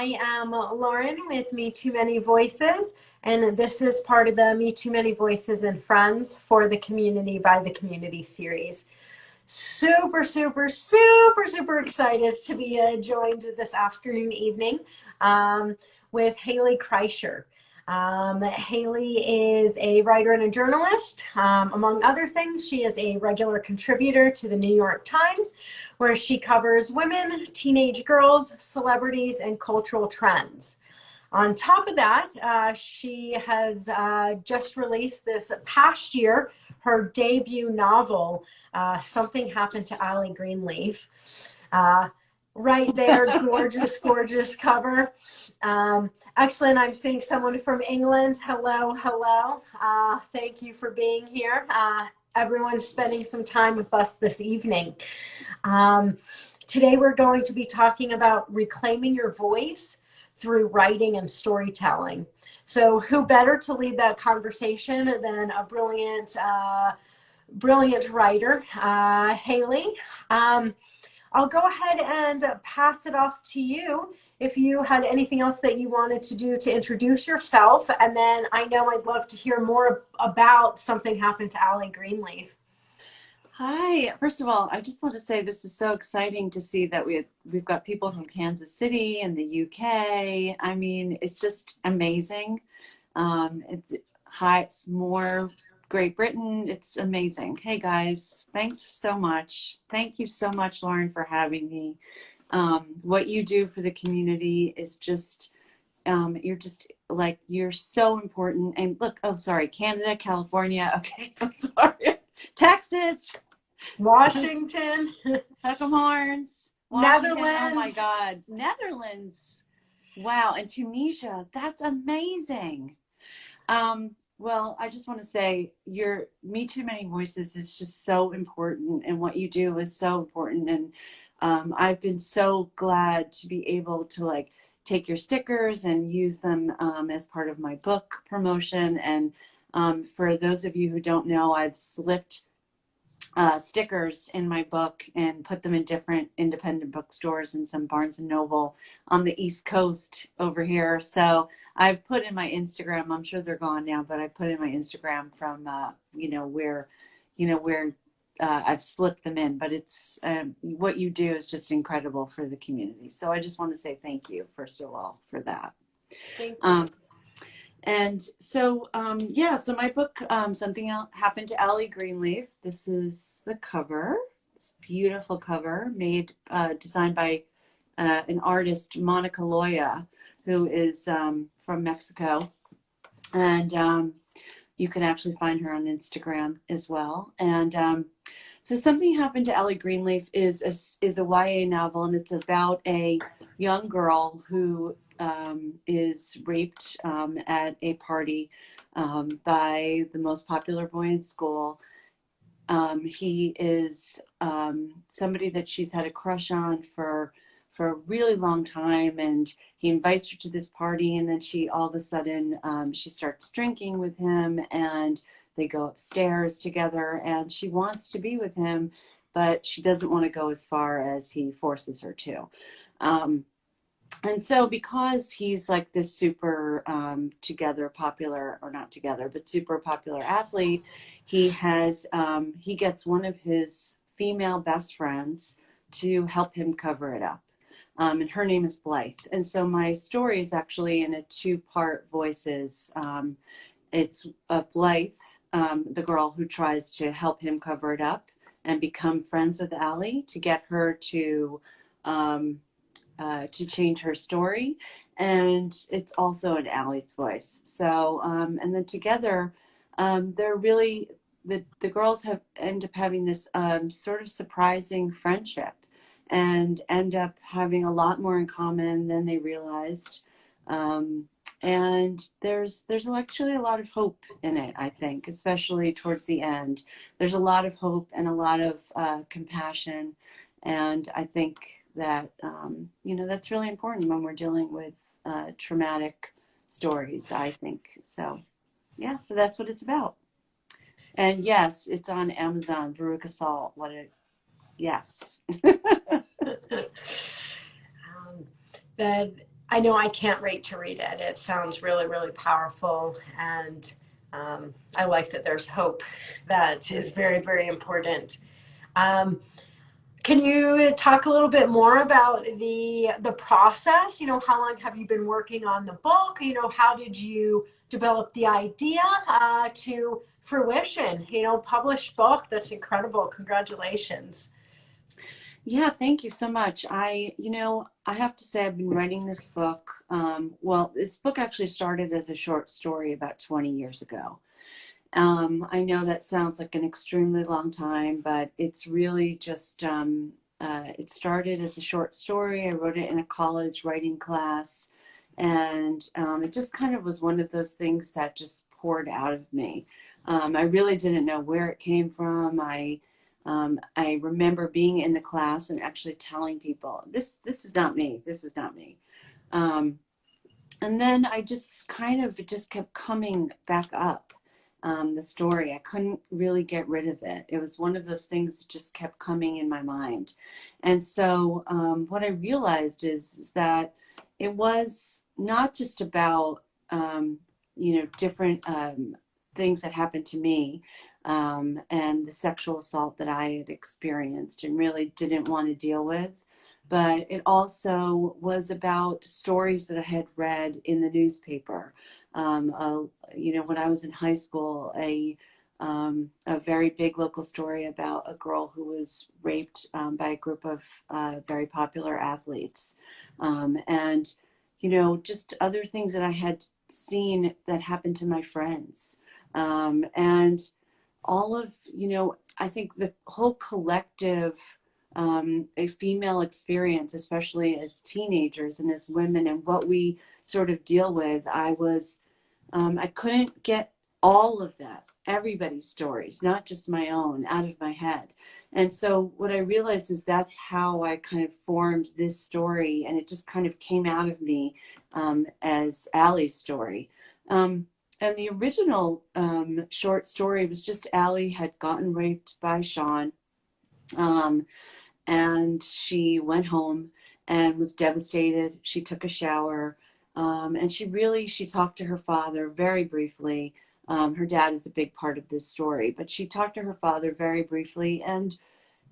I am Lauren with Me Too Many Voices, and this is part of the Me Too Many Voices and Friends for the Community by the Community series. Super excited to be joined this afternoon, evening with Hayley Krischer. Hayley is a writer and a journalist. Among other things, she is a regular contributor to the New York Times, where she covers women, teenage girls, celebrities, and cultural trends. On top of that, she has just released this past year her debut novel, Something Happened to Ali Greenleaf. Right there, gorgeous cover. Excellent. I'm seeing someone from England. Hello. Thank you for being here. Everyone's spending some time with us this evening. Today we're going to be talking about reclaiming your voice through writing and storytelling. So who better to lead that conversation than a brilliant writer, Hayley. I'll go ahead and pass it off to you if you had anything else that you wanted to do to introduce yourself. And then I know I'd love to hear more about Something Happened to Ali Greenleaf. Hi. First of all, I just want to say this is so exciting to see that we've got people from Kansas City and the UK. I mean, it's just amazing. It's more Great Britain. It's amazing. Hey guys, thanks so much. Thank you so much, Lauren, for having me. What you do for the community is just, you're so important. And look, oh, sorry, Canada, California. Okay, I'm sorry. Texas. Washington. Hook 'em horns. Netherlands. Oh my God. Netherlands. Wow. And Tunisia. That's amazing. Well, I just want to say your Me Too Many Voices is just so important, and what you do is so important. And I've been so glad to be able to take your stickers and use them as part of my book promotion. And for those of you who don't know, I've slipped stickers in my book and put them in different independent bookstores and some Barnes and Noble on the East Coast over here. So I've put in my Instagram, I'm sure they're gone now, but I put in my Instagram from, where I've slipped them in, but it's, what you do is just incredible for the community. So I just want to say thank you, first of all, for that. Thank you. And so, so my book, Something Happened to Ali Greenleaf. This is the cover, this beautiful cover designed by an artist, Monica Loya, who is from Mexico. And you can actually find her on Instagram as well. And so Something Happened to Ali Greenleaf is a YA novel, and it's about a young girl who is raped at a party by the most popular boy in school. He is somebody that she's had a crush on for a really long time, and he invites her to this party, and then she all of a sudden she starts drinking with him, and they go upstairs together, and she wants to be with him, but she doesn't want to go as far as he forces her to. And so because he's like this super super popular athlete, he gets one of his female best friends to help him cover it up. And her name is Blythe. And so my story is actually in a two-part voices. It's Blythe, the girl who tries to help him cover it up and become friends with Ali to get her to change her story, and it's also in Ali's voice. So, and then together, they're really the girls end up having this sort of surprising friendship, and end up having a lot more in common than they realized. And there's actually a lot of hope in it, I think, especially towards the end. There's a lot of hope and a lot of compassion, and I think that that's really important when we're dealing with traumatic stories, I think. So yeah, so that's what it's about. And yes, it's on Amazon. Veruca Salt, yes. That I know I can't wait to read it. It sounds really, really powerful. And I like that there's hope. That is very, very important. Um, can you talk a little bit more about the process? You know, how long have you been working on the book? You know, how did you develop the idea to fruition? You know, published book. That's incredible. Congratulations. Yeah, thank you so much. I have to say I've been writing this book. Well, this book actually started as a short story about 20 years ago. I know that sounds like an extremely long time, but it's really just, it started as a short story. I wrote it in a college writing class, and it just kind of was one of those things that just poured out of me. I really didn't know where it came from. I remember being in the class and actually telling people, this is not me. This is not me. Um, and then I just kind of, it just kept coming back up. The story, I couldn't really get rid of it. It was one of those things that just kept coming in my mind. And so what I realized is that it was not just about, different things that happened to me, and the sexual assault that I had experienced and really didn't want to deal with. But it also was about stories that I had read in the newspaper. When I was in high school, a very big local story about a girl who was raped by a group of very popular athletes. And, just other things that I had seen that happened to my friends. And all of, I think the whole collective, a female experience, especially as teenagers and as women, and what we sort of deal with, I couldn't get all of that, everybody's stories, not just my own, out of my head. And so what I realized is that's how I kind of formed this story, and it just kind of came out of me as Ali's story. And the original short story was just Ali had gotten raped by Sean, and she went home and was devastated. She took a shower, and she talked to her father very briefly. Her dad is a big part of this story, but she talked to her father very briefly, and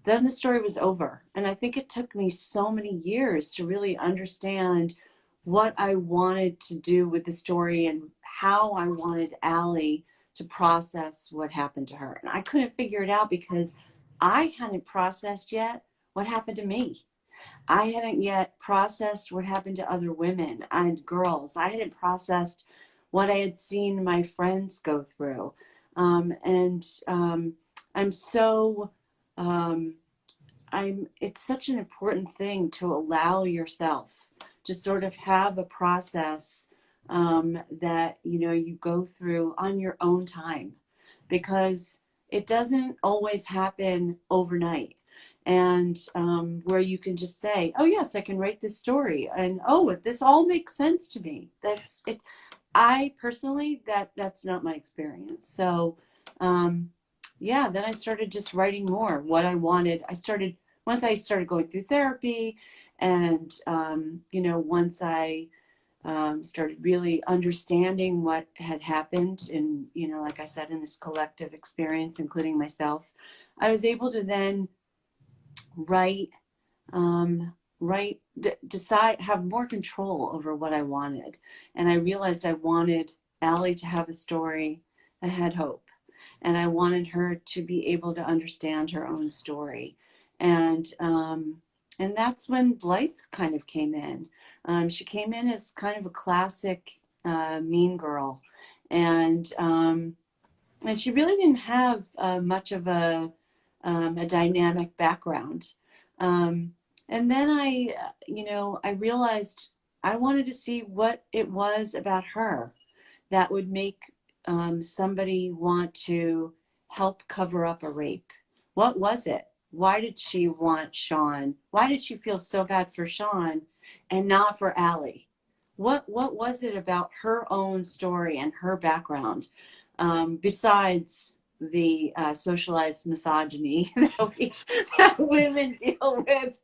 then the story was over. And I think it took me so many years to really understand what I wanted to do with the story and how I wanted Ali to process what happened to her. And I couldn't figure it out because I hadn't processed yet what happened to me. I hadn't yet processed what happened to other women and girls. I hadn't processed what I had seen my friends go through. I'm so, it's such an important thing to allow yourself to sort of have a process that, you go through on your own time, because it doesn't always happen overnight. And where you can just say, oh yes, I can write this story, and oh, this all makes sense to me. That's it. I personally, that's not my experience. So then I started just writing more what I wanted. Once I started going through therapy, and once I started really understanding what had happened, and like I said, in this collective experience, including myself, I was able to then write, decide, have more control over what I wanted. And I realized I wanted Ali to have a story that had hope. And I wanted her to be able to understand her own story. And that's when Blythe kind of came in. She came in as kind of a classic mean girl. And she really didn't have much of a dynamic background. And then I realized I wanted to see what it was about her that would make somebody want to help cover up a rape. What was it? Why did she want Sean? Why did she feel so bad for Sean and not for Ali? What was it about her own story and her background, besides the socialized misogyny that women deal with,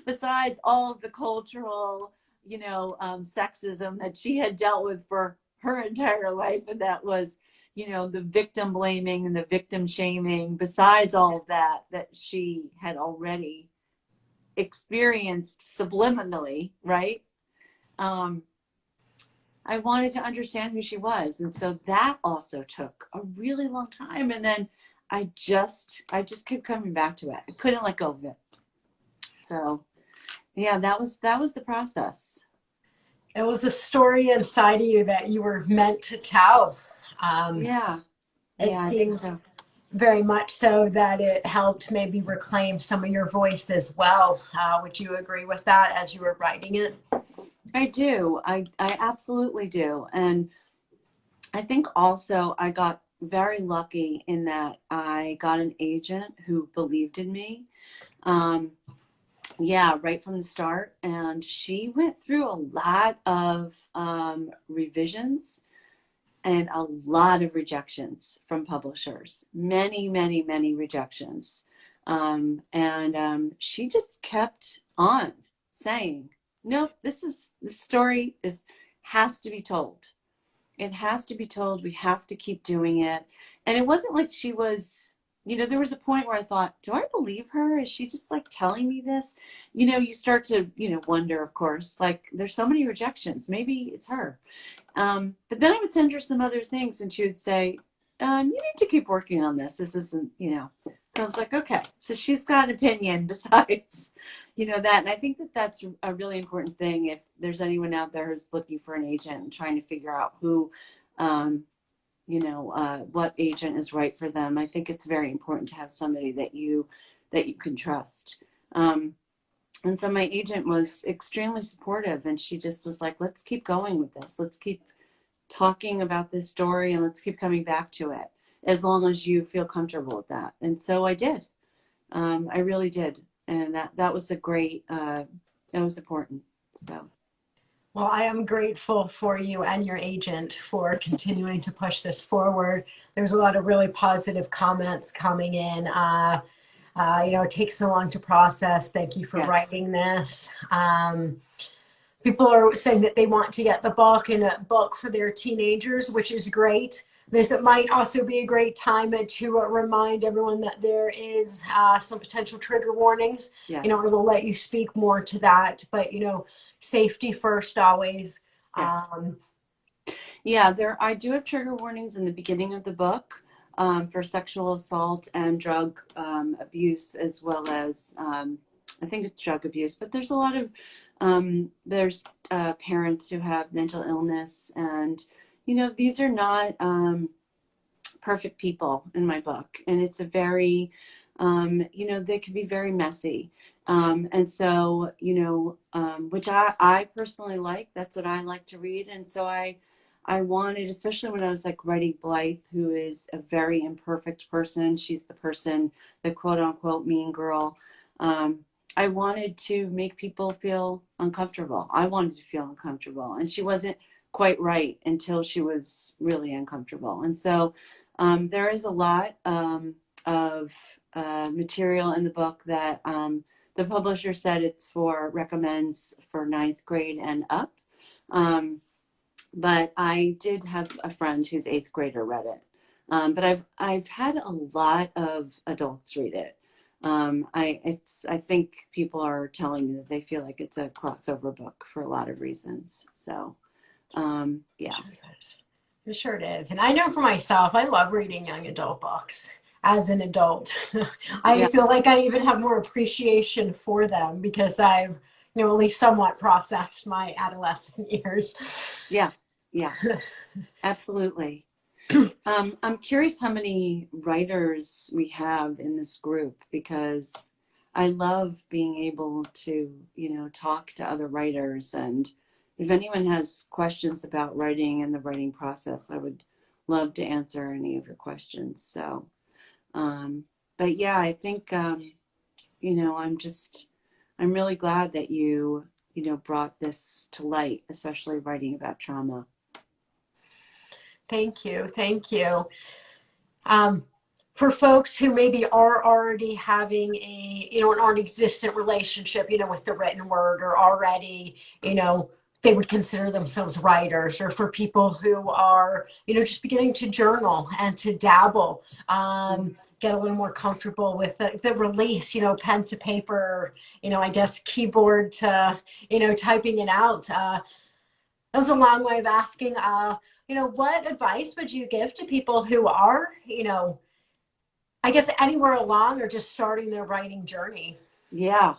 besides all of the cultural sexism that she had dealt with for her entire life. And that was, the victim blaming and the victim shaming, besides all of that, that she had already experienced subliminally, right? I wanted to understand who she was. And so that also took a really long time. And then I just kept coming back to it. I couldn't let go of it. So yeah, that was the process. It was a story inside of you that you were meant to tell. Yeah. It Yeah, I think seems so. very much so that it helped maybe reclaim some of your voice as well. Would you agree with that as you were writing it? I do. I absolutely do. And I think also I got very lucky in that I got an agent who believed in me. Um, yeah, right from the start. And she went through a lot of revisions and a lot of rejections from publishers. Many, many, many rejections. And she just kept on saying, "Nope, this story has to be told. It has to be told. We have to keep doing it." And it wasn't like she was, there was a point where I thought, do I believe her? Is she just like telling me this? You start to, wonder, of course, like there's so many rejections. Maybe it's her. But then I would send her some other things and she would say, you need to keep working on this. This isn't, So I was like, okay, so she's got an opinion besides, that. And I think that that's a really important thing. If there's anyone out there who's looking for an agent and trying to figure out who, what agent is right for them, I think it's very important to have somebody that you can trust. And so my agent was extremely supportive, and she just was like, let's keep going with this. Let's keep talking about this story and let's keep coming back to it as long as you feel comfortable with that. And so I did. I really did. And that was a great, that was important. So. Well, I am grateful for you and your agent for continuing to push this forward. There's a lot of really positive comments coming in. It takes so long to process. Thank you for Yes. writing this. People are saying that they want to get the book and a book for their teenagers, which is great. This might also be a great time to remind everyone that there is some potential trigger warnings. Yes. I will let you speak more to that, but safety first always. Yes. Yeah, I do have trigger warnings in the beginning of the book for sexual assault and drug abuse, as well as I think it's drug abuse, but there's a lot of there's parents who have mental illness, and these are not perfect people in my book, and it's a very they can be very messy, and so which I personally like. That's what I like to read, and so I wanted, especially when I was like writing Blythe, who is a very imperfect person. She's the person, the quote unquote mean girl. I wanted to make people feel uncomfortable. I wanted to feel uncomfortable. And she wasn't quite right until she was really uncomfortable. And so there is a lot of material in the book that the publisher said recommends for 9th grade and up. But I did have a friend whose 8th grader read it. But I've had a lot of adults read it. I think people are telling me that they feel like it's a crossover book for a lot of reasons. So, yeah. It sure it is. And I know for myself, I love reading young adult books as an adult. I feel like I even have more appreciation for them because I've, at least somewhat processed my adolescent years. Yeah. Yeah, absolutely. I'm curious how many writers we have in this group, because I love being able to, talk to other writers. And if anyone has questions about writing and the writing process, I would love to answer any of your questions. So, but yeah, I think, I'm really glad that you brought this to light, especially writing about trauma. Thank you. Thank you. for folks who maybe are already having a, you know, an non-existent relationship, you know, with the written word, or already, you know, they would consider themselves writers, or for people who are, you know, just beginning to journal and to dabble, get a little more comfortable with the release, you know, pen to paper, you know, I guess keyboard to, you know, typing it out. That was a long way of asking, you know, what advice would you give to people who are, you know, I guess anywhere along or just starting their writing journey? Yeah.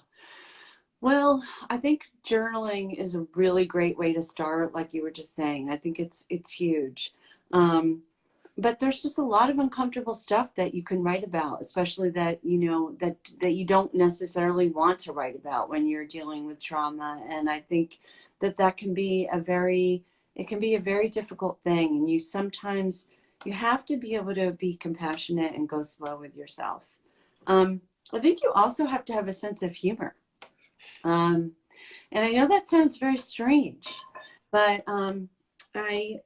Well, I think journaling is a really great way to start, like you were just saying. I think it's huge. Um, but there's just a lot of uncomfortable stuff that you can write about, especially that, you know, that you don't necessarily want to write about when you're dealing with trauma. And I think that can be it can be a very difficult thing. And you have to be able to be compassionate and go slow with yourself. I think you also have to have a sense of humor. And I know that sounds very strange, but I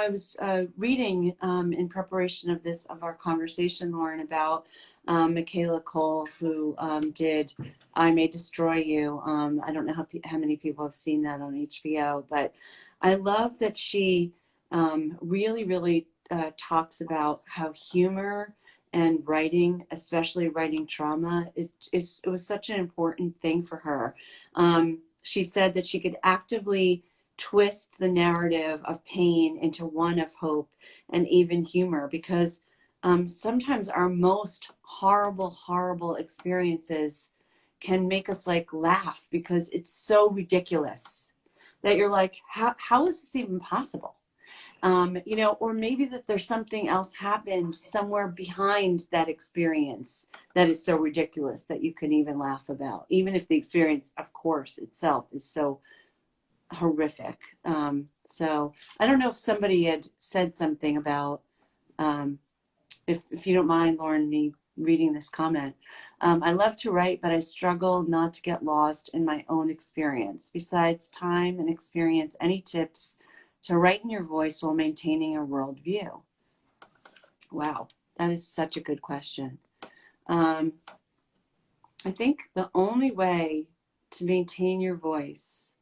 was reading in preparation of our conversation, Lauren, about Michaela Cole, who did "I May Destroy You." I don't know how many people have seen that on HBO, but I love that she really, really talks about how humor and writing, especially writing trauma, it was such an important thing for her. She said that she could actively twist the narrative of pain into one of hope and even humor, because sometimes our most horrible, horrible experiences can make us like laugh because it's so ridiculous that you're like, how is this even possible? You know, or maybe that there's something else happened somewhere behind that experience that is so ridiculous that you can even laugh about, even if the experience, of course, itself is so horrific. So I don't know if somebody had said something about, if you don't mind, Lauren, me reading this comment. I love to write, but I struggle not to get lost in my own experience. Besides time and experience, any tips to write in your voice while maintaining a worldview? Wow, that is such a good question. I think the only way to maintain your voice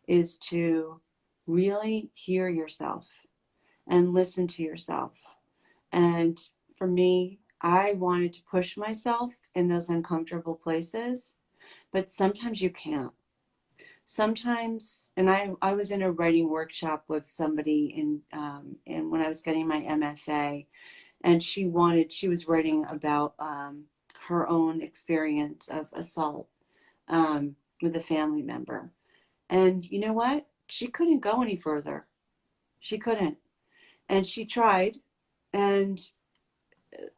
is to really hear yourself and listen to yourself. And for me, I wanted to push myself in those uncomfortable places, but sometimes you can't. Sometimes, and I was in a writing workshop with somebody in when I was getting my MFA, and she was writing about her own experience of assault with a family member. And you know what? She couldn't go any further. She couldn't. And she tried. And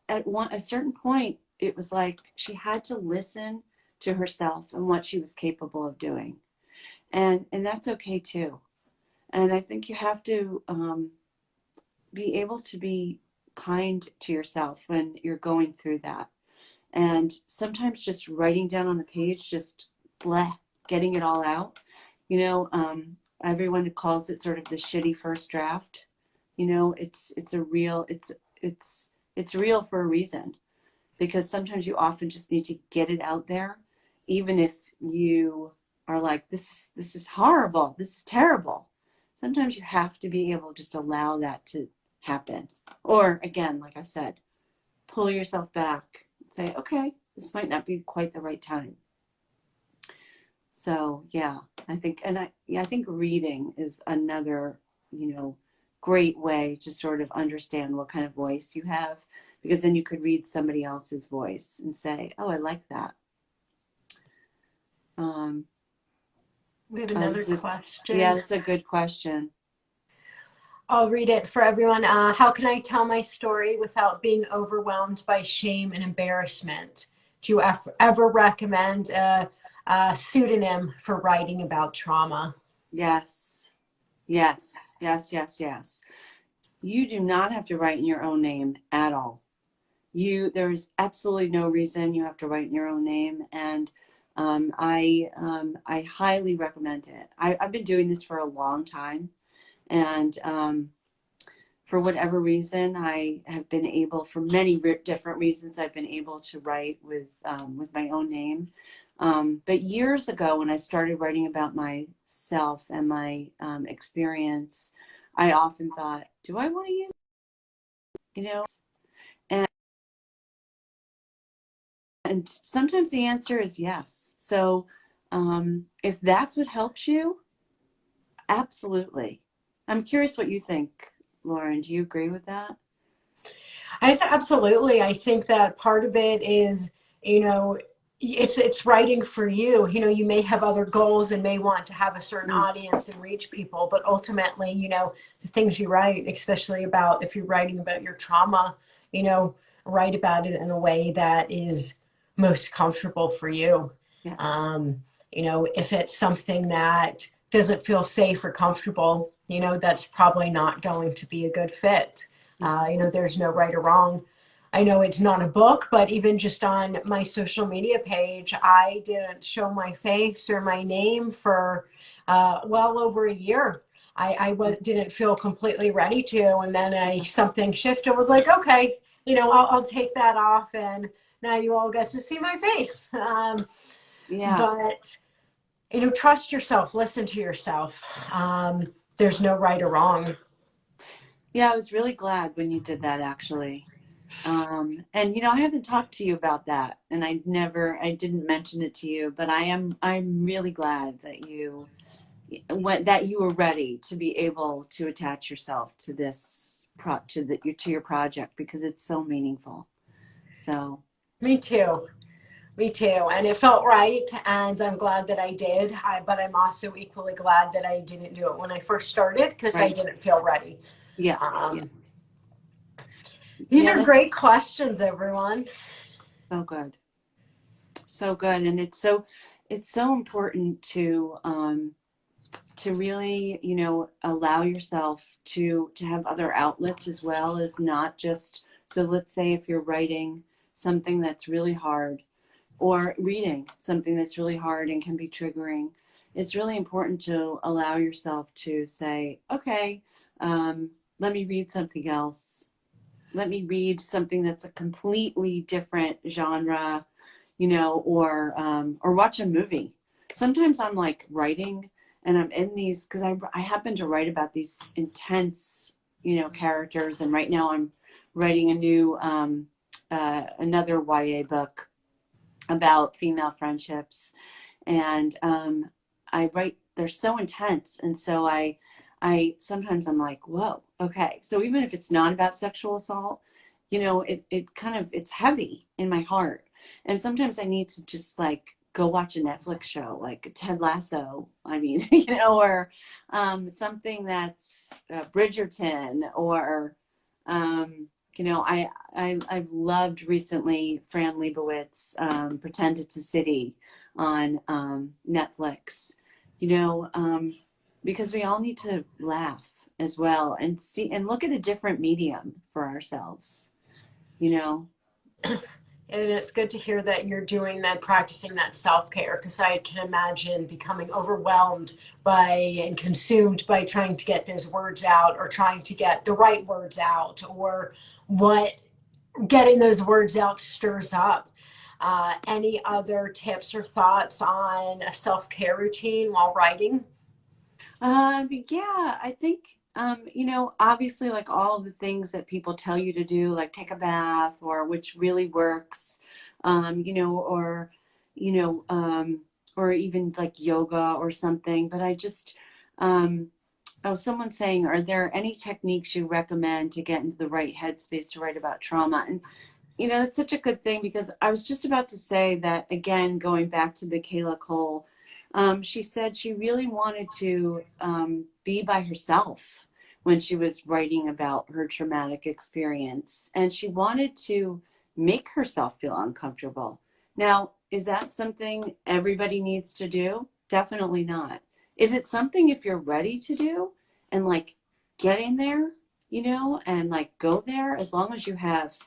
at a certain point, it was like she had to listen to herself and what she was capable of doing. And that's okay too. And I think you have to be able to be kind to yourself when you're going through that. And sometimes just writing down on the page, just bleh, getting it all out. You know, everyone calls it sort of the shitty first draft. You know, it's real for a reason, because sometimes you often just need to get it out there, even if you are like, this is horrible, this is terrible. Sometimes you have to be able to just allow that to happen. Or again, like I said, pull yourself back and say, okay, this might not be quite the right time. So yeah, I think, I think reading is another, you know, great way to sort of understand what kind of voice you have, because then you could read somebody else's voice and say, oh, I like that. We have another question. Yeah, that's a good question. I'll read it for everyone. How can I tell my story without being overwhelmed by shame and embarrassment? Do you ever recommend a pseudonym for writing about trauma? Yes, yes, yes, yes, yes. You do not have to write in your own name at all. There's absolutely no reason you have to write in your own name, and I highly recommend it. I've been doing this for a long time, and for whatever reason, I have been able, for many different reasons, I've been able to write with my own name. But years ago, when I started writing about myself and my experience, I often thought, do I want to use, you know? And, and sometimes the answer is yes. So if that's what helps you, absolutely. I'm curious what you think, Lauren. Do you agree with that? Absolutely. I think that part of it is, you know, it's writing for you. You know, you may have other goals and may want to have a certain Mm, audience and reach people, but ultimately, you know, the things you write, especially about if you're writing about your trauma, you know, write about it in a way that is most comfortable for you. yes. Um, you know, if it's something that doesn't feel safe or comfortable, you know, that's probably not going to be a good fit. You know, there's no right or wrong. I know it's not a book, but even just on my social media page, I didn't show my face or my name for well over a year. Didn't feel completely ready to, and then something shifted. Was like, okay, you know, I'll take that off, and now you all get to see my face. Yeah. But you know, trust yourself, listen to yourself. There's no right or wrong. Yeah, I was really glad when you did that actually. And I haven't talked to you about that, and I didn't mention it to you, but I'm really glad that you were ready to be able to attach yourself to to your project because it's so meaningful. So, Me too. Me too. And it felt right. And I'm glad that I did. But I'm also equally glad that I didn't do it when I first started because I right. didn't feel ready. Yeah. Yeah. Um, these Yeah, are that's great questions, everyone. so good. So good. And it's so important to really, allow yourself to have other outlets as well as not just, so let's say if you're writing something that's really hard or reading something that's really hard and can be triggering, it's really important to allow yourself to say, okay, let me read something else. Let me read something that's a completely different genre, or watch a movie. Sometimes I'm like writing and I'm in these because I happen to write about these intense, characters. And right now I'm writing another YA book about female friendships. And I write, they're so intense. And so I sometimes I'm like, whoa, okay. So even if it's not about sexual assault, it kind of, it's heavy in my heart. And sometimes I need to just like go watch a Netflix show, like Ted Lasso, I mean, or something that's Bridgerton, or, I've loved recently Fran Lebowitz, Pretend It's a City on Netflix, because we all need to laugh as well and see and look at a different medium for ourselves, you know? And it's good to hear that you're doing that, practicing that self care, because I can imagine becoming overwhelmed by and consumed by trying to get those words out or trying to get the right words out or what getting those words out stirs up. Any other tips or thoughts on a self care routine while writing? Yeah, I think, obviously, like all of the things that people tell you to do, like take a bath, or which really works, or, you know, um, or even like yoga or something. But um, someone's saying, are there any techniques you recommend to get into the right headspace to write about trauma? And, that's such a good thing because I was just about to say that again, going back to Michaela Cole. She said she really wanted to be by herself when she was writing about her traumatic experience, and she wanted to make herself feel uncomfortable. Now, is that something everybody needs to do? Definitely not. Is it something if you're ready to do and like get in there, and like go there, as long as you have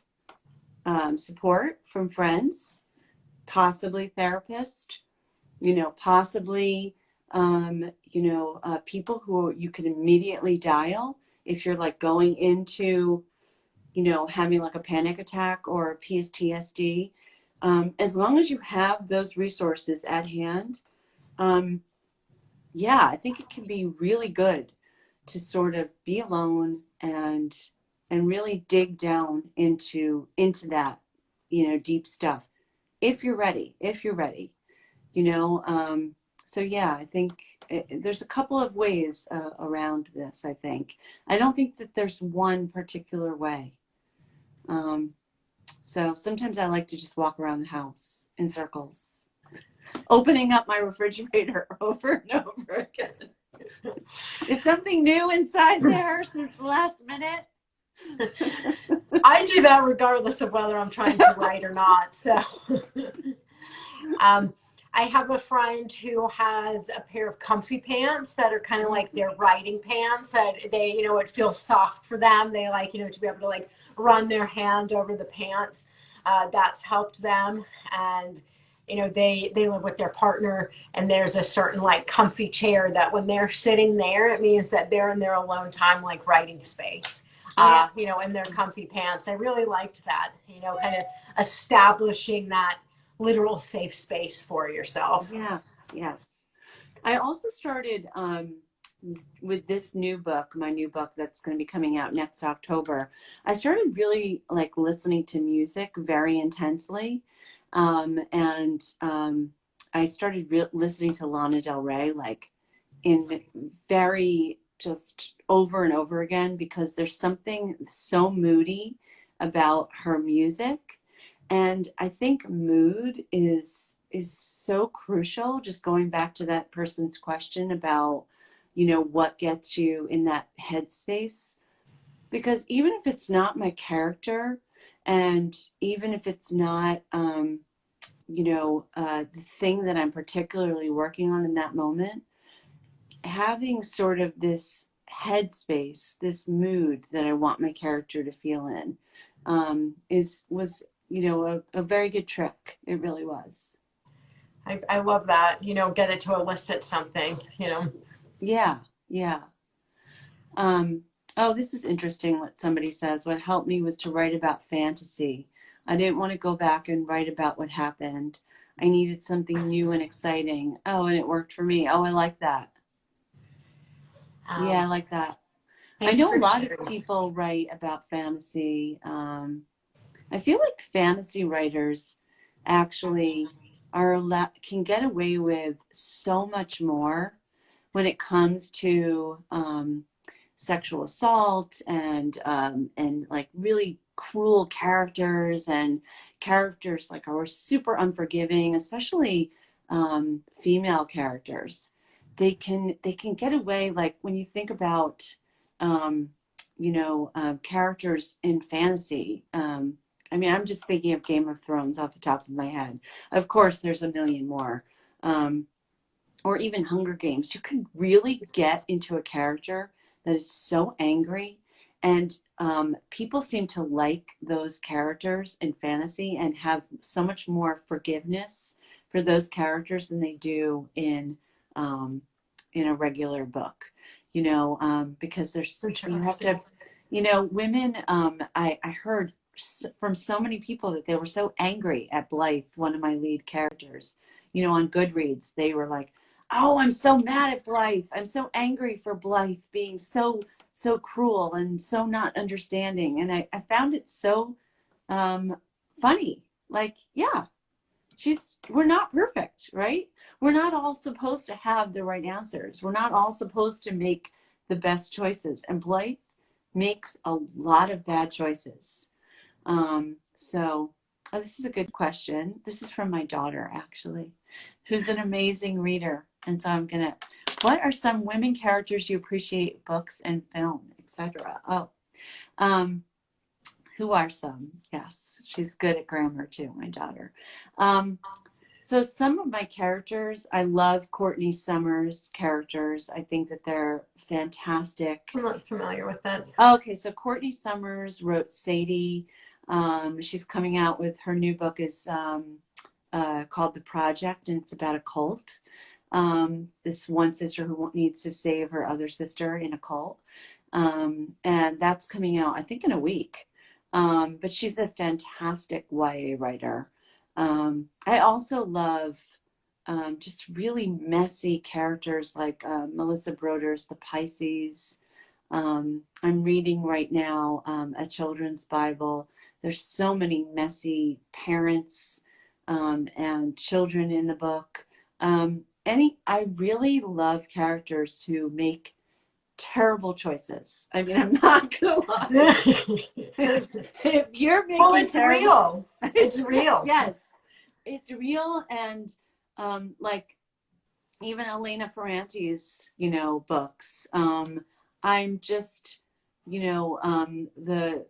support from friends, possibly therapist, possibly, people who you can immediately dial if you're like going into, you know, having like a panic attack or PTSD, as long as you have those resources at hand, yeah, I think it can be really good to sort of be alone and really dig down into that, you know, deep stuff. If you're ready, you know. So yeah, I think there's a couple of ways around this. I think I don't think that there's one particular way. So sometimes I like to just walk around the house in circles, opening up my refrigerator over and over again. Is something new inside there since the last minute? I do that regardless of whether I'm trying to write or not. So I have a friend who has a pair of comfy pants that are kind of like their writing pants that they, you know, it feels soft for them. They like, you know, to be able to like run their hand over the pants. That's helped them. And, you know, they live with their partner, and there's a certain like comfy chair that when they're sitting there, it means that they're in their alone time, like writing space. You know, in their comfy pants. I really liked that, you know, kind of establishing that literal safe space for yourself. Yes. I also started with this new book, my new book that's going to be coming out next October. I started really like listening to music very intensely. And I started listening to Lana Del Rey, like in very just over and over again, because there's something so moody about her music. And I think mood is so crucial, just going back to that person's question about, you know, what gets you in that headspace. Because even if it's not my character, and even if it's not, you know, the thing that I'm particularly working on in that moment, having sort of this headspace, this mood that I want my character to feel in, was, you know, a very good trick. It really was. I love that, you know, get it to elicit something, you know. Yeah. Oh, this is interesting what somebody says. What helped me was to write about fantasy. I didn't want to go back and write about what happened. I needed something new and exciting. Oh, and it worked for me. Oh, I like that. Yeah, I like that. I know a lot of people write about fantasy. I feel like fantasy writers actually can get away with so much more when it comes to sexual assault and like really cruel characters, and characters like are super unforgiving, especially female characters. They can get away, like when you think about you know, characters in fantasy. I mean, I'm just thinking of Game of Thrones off the top of my head. Of course, there's a million more. Or even Hunger Games. You can really get into a character that is so angry. And people seem to like those characters in fantasy and have so much more forgiveness for those characters than they do in a regular book. You know, because there's, you have to, you know, women, I heard from so many people that they were so angry at Blythe, one of my lead characters. You know, on Goodreads, they were like, oh, I'm so mad at Blythe. I'm so angry for Blythe being so cruel and so not understanding. And I found it so funny. Like, yeah, we're not perfect, right? We're not all supposed to have the right answers. We're not all supposed to make the best choices. And Blythe makes a lot of bad choices. So this is a good question. This is from my daughter, actually, who's an amazing reader. And so what are some women characters you appreciate, books and film, etc.? Who are some? Yes, she's good at grammar too, my daughter. So some of my characters, I love Courtney Summers' characters. I think that they're fantastic. I'm not familiar with that. Okay, so Courtney Summers wrote Sadie. She's coming out with her new book is called The Project, and it's about a cult. this one sister who needs to save her other sister in a cult. And that's coming out, I think, in a week. But she's a fantastic YA writer. I also love just really messy characters like Melissa Broder's The Pisces. I'm reading right now a children's Bible. There's so many messy parents and children in the book. I really love characters who make terrible choices. I mean, I'm not gonna lie. If you're making well, it's real. It's real. Yes, it's real, and like even Elena Ferrante's, books. I'm just, the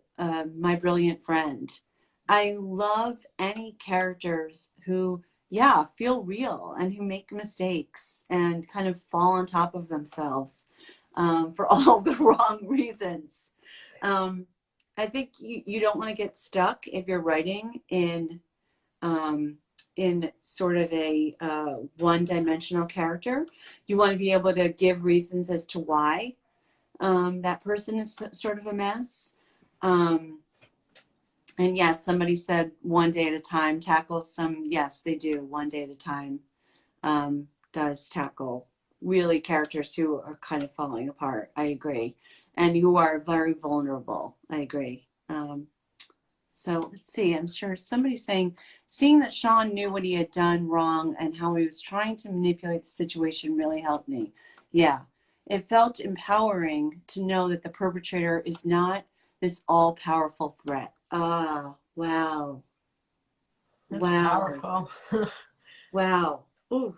My Brilliant Friend. I love any characters who, yeah, feel real and who make mistakes and kind of fall on top of themselves for all the wrong reasons. I think you don't want to get stuck if you're writing in sort of a one-dimensional character. You want to be able to give reasons as to why that person is sort of a mess. And yes, somebody said one day at a time tackles some. Yes, they do. One day at a time does tackle really characters who are kind of falling apart. I agree. And who are very vulnerable. I agree. So let's see. I'm sure somebody's saying, seeing that Sean knew what he had done wrong and how he was trying to manipulate the situation really helped me. Yeah. It felt empowering to know that the perpetrator is not this all-powerful threat. Ah, wow. That's wow. powerful. Wow. Ooh.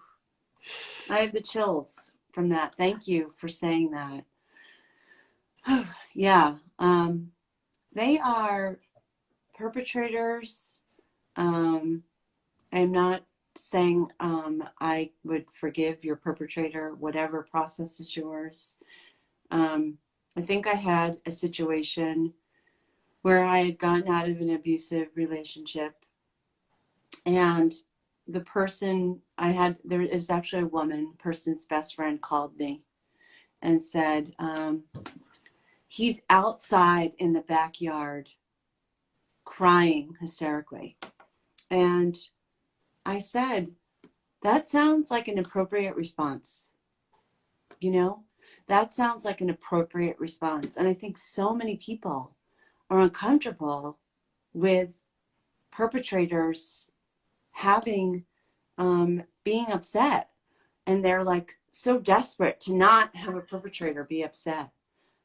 I have the chills from that. Thank you for saying that. Yeah. They are perpetrators. I'm not saying I would forgive your perpetrator, whatever process is yours. I think I had a situation where I had gotten out of an abusive relationship, and the person there is actually a woman, person's best friend called me and said, he's outside in the backyard crying hysterically. And I said, that sounds like an appropriate response. That sounds like an appropriate response. And I think so many people are uncomfortable with perpetrators having, being upset. And they're like so desperate to not have a perpetrator be upset.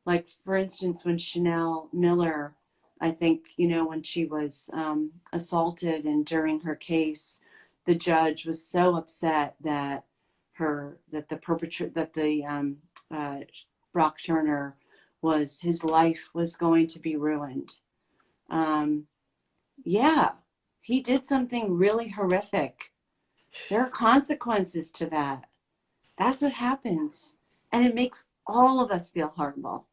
Like, for instance, when Chanel Miller, I think, when she was assaulted, and during her case, the judge was so upset that Brock Turner his life was going to be ruined. Yeah, he did something really horrific. There are consequences to that. That's what happens. And it makes all of us feel horrible.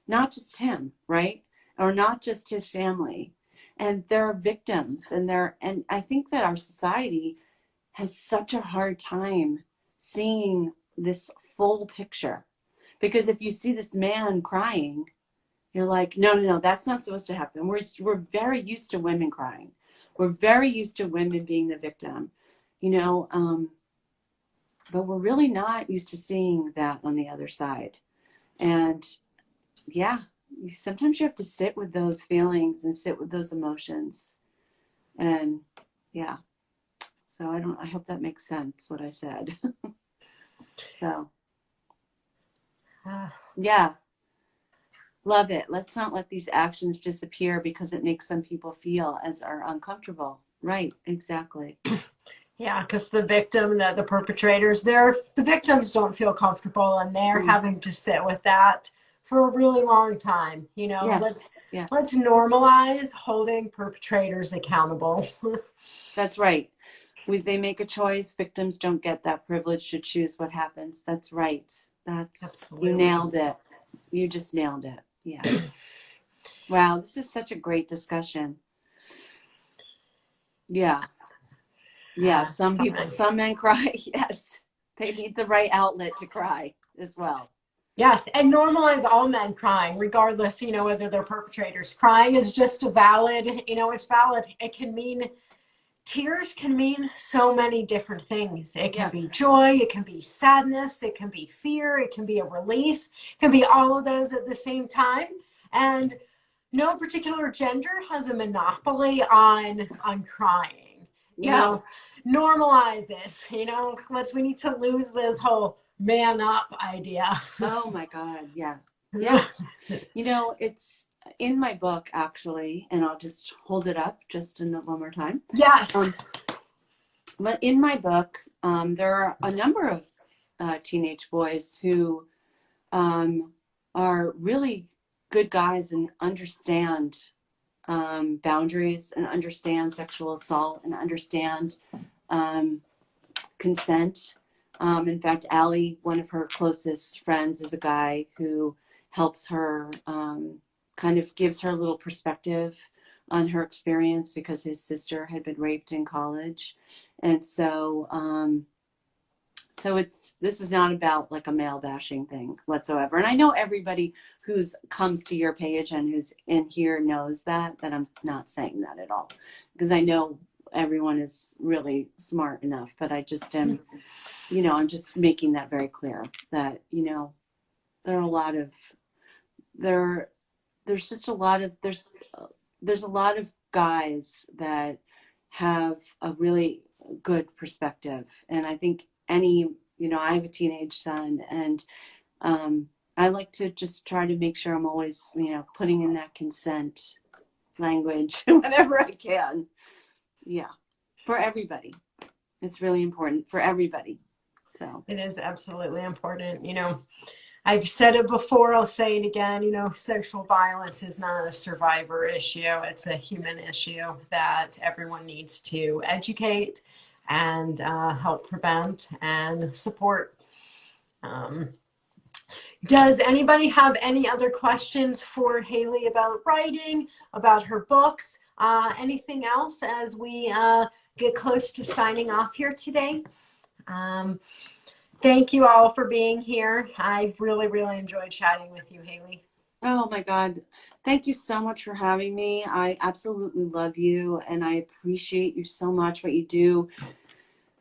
Not just him, right? Or not just his family. And there are victims, and I think that our society has such a hard time seeing this full picture. Because if you see this man crying, you're like, no, that's not supposed to happen. We're very used to women crying. We're very used to women being the victim, but we're really not used to seeing that on the other side. And yeah, sometimes you have to sit with those feelings and sit with those emotions. And yeah, so I hope that makes sense what I said. So yeah, love it. Let's not let these actions disappear because it makes some people feel as are uncomfortable. Right, exactly. Yeah, because the victim, the perpetrators, the victims don't feel comfortable, and they're having to sit with that for a really long time. Yes. Let's normalize holding perpetrators accountable. That's right. They make a choice. Victims don't get that privilege to choose what happens. That's right. Absolutely. You nailed it. You just nailed it. Yeah. Wow, this is such a great discussion. Yeah. Yeah, some men cry. Yes. They need the right outlet to cry as well. Yes, and normalize all men crying, regardless, whether they're perpetrators. Crying is just a valid, it's valid. It can mean, tears can mean so many different things. It can be joy, it can be sadness, it can be fear, it can be a release, it can be all of those at the same time. And no particular gender has a monopoly on crying. Normalize it. We need to lose this whole man up idea. Oh my God, yeah. Yeah. It's in my book actually, and I'll just hold it up just one more time. Yes. But in my book, there are a number of teenage boys who are really good guys and understand boundaries and understand sexual assault and understand consent. In fact, Ali, one of her closest friends, is a guy who helps her, kind of gives her a little perspective on her experience because his sister had been raped in college. And so, this is not about like a male bashing thing whatsoever. And I know everybody who's comes to your page and who's in here knows that I'm not saying that at all, because I know everyone is really smart enough, but I just am, I'm just making that very clear that, there are a lot of, there's just a lot of, there's a lot of guys that have a really good perspective. And I think I have a teenage son, and I like to just try to make sure I'm always, putting in that consent language whenever I can. Yeah. For everybody. It's really important for everybody. So it is absolutely important. I've said it before, I'll say it again, sexual violence is not a survivor issue. It's a human issue that everyone needs to educate and help prevent and support. Does anybody have any other questions for Hayley about writing, about her books, anything else as we get close to signing off here today? Thank you all for being here. I've really, really enjoyed chatting with you, Hayley. Oh my God. Thank you so much for having me. I absolutely love you, and I appreciate you so much, what you do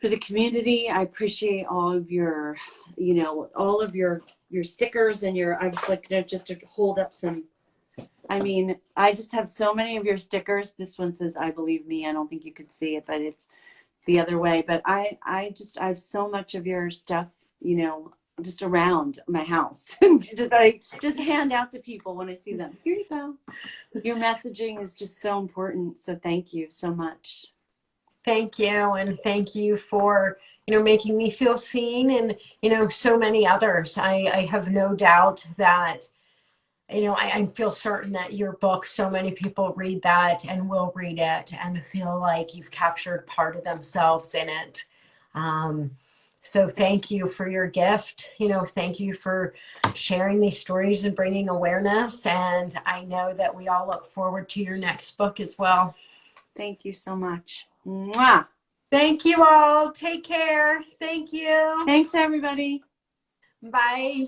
for the community. I appreciate all of your, all of your stickers and I was like, just to hold up some, I just have so many of your stickers. This one says, I believe me. I don't think you could see it, but it's the other way. But I have so much of your stuff, just around my house. I just hand out to people when I see them. Here you go. Your messaging is just so important. So thank you so much. Thank you. And thank you for, making me feel seen, and, so many others. I have no doubt that, I feel certain that your book, so many people read that and will read it and feel like you've captured part of themselves in it. So thank you for your gift. Thank you for sharing these stories and bringing awareness. And I know that we all look forward to your next book as well. Thank you so much. Mwah. Thank you all. Take care. Thank you. Thanks, everybody. Bye.